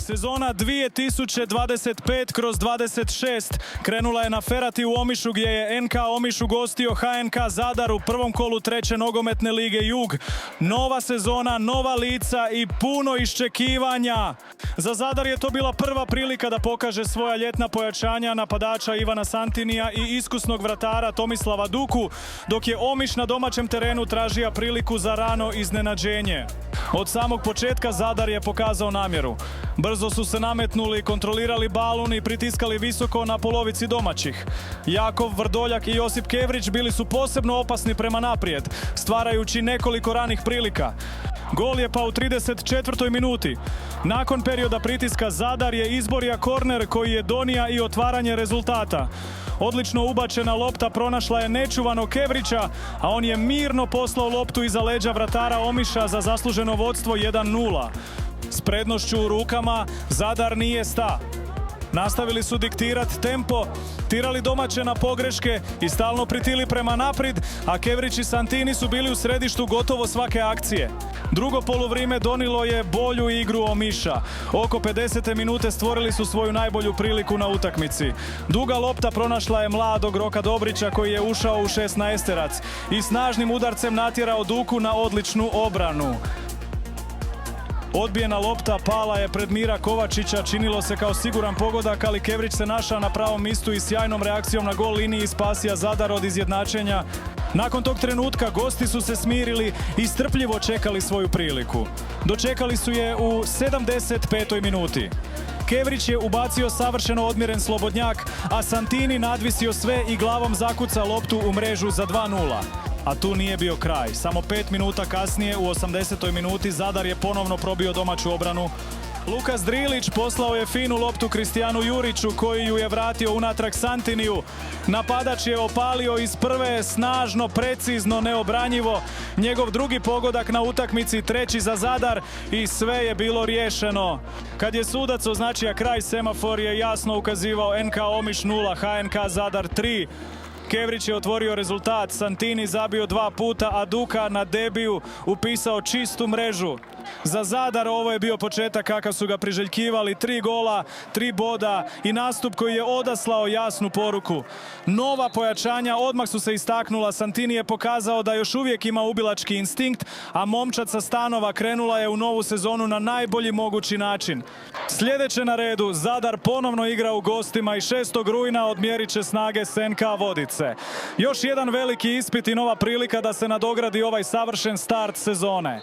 Sezona 2025/26 krenula je na Ferati u Omišu gdje je NK Omiš ugostio HNK Zadar u prvom kolu treće nogometne lige Jug. Nova sezona, nova lica i puno iščekivanja. Za Zadar je to bila prva prilika da pokaže svoja ljetna pojačanja napadača Ivana Santinija i iskusnog vratara Tomislava Duku, dok je Omiš na domaćem terenu tražio priliku za rano iznenađenje. Od samog početka Zadar je pokazao namjeru. Brzo su se nametnuli, kontrolirali balun i pritiskali visoko na polovici domaćih. Jakov, Vrdoljak i Josip Kevrić bili su posebno opasni prema naprijed, stvarajući nekoliko ranih prilika. Gol je pa u 34. minuti. Nakon perioda pritiska Zadar je izborio korner koji je donio i otvaranje rezultata. Odlično ubačena lopta pronašla je nečuvano Kevrića, a on je mirno poslao loptu iza leđa vratara Omiša za zasluženo vodstvo 1:0. S prednošću u rukama Zadar nije sta. Nastavili su diktirati tempo, tirali domaće na pogreške i stalno pritili prema naprijed, a Kevrić i Santini su bili u središtu gotovo svake akcije. Drugo poluvrijeme donilo je bolju igru Omiša. Oko 50. minute stvorili su svoju najbolju priliku na utakmici. Duga lopta pronašla je mladog Roka Dobrića koji je ušao u 16-terac i snažnim udarcem natjerao Duku na odličnu obranu. Odbijena lopta pala je pred Mira Kovačića, činilo se kao siguran pogodak, ali Kevrić se našao na pravom mjestu i sjajnom reakcijom na gol liniji spasio Zadar od izjednačenja. Nakon tog trenutka gosti su se smirili i strpljivo čekali svoju priliku. Dočekali su je u 75. minuti. Kevrić je ubacio savršeno odmjeren slobodnjak, a Santini nadvisio sve i glavom zakuca loptu u mrežu za 2:0. A tu nije bio kraj. Samo 5 minuta kasnije, u 80. minuti, Zadar je ponovno probio domaću obranu. Lukas Drilić poslao je finu loptu Kristijanu Juriću koji ju je vratio unatrag Santiniju. Napadač je opalio iz prve, snažno, precizno, neobranjivo. Njegov drugi pogodak na utakmici, treći za Zadar i sve je bilo riješeno. Kad je sudac označio kraj, semafor je jasno ukazivao NK Omiš 0, HNK Zadar 3. Kevrić je otvorio rezultat, Santini zabio 2 puta, a Duka na debiju upisao čistu mrežu. Za Zadar ovo je bio početak kakav su ga priželjkivali, 3 gola, 3 boda i nastup koji je odaslao jasnu poruku. Nova pojačanja odmah su se istaknula, Santini je pokazao da još uvijek ima ubilački instinkt, a momčad sa Stanova krenula je u novu sezonu na najbolji mogući način. Sljedeće na redu, Zadar ponovno igra u gostima i 6. rujna odmjerit će snage s NK Vodice. Još jedan veliki ispit i nova prilika da se nadogradi ovaj savršen start sezone.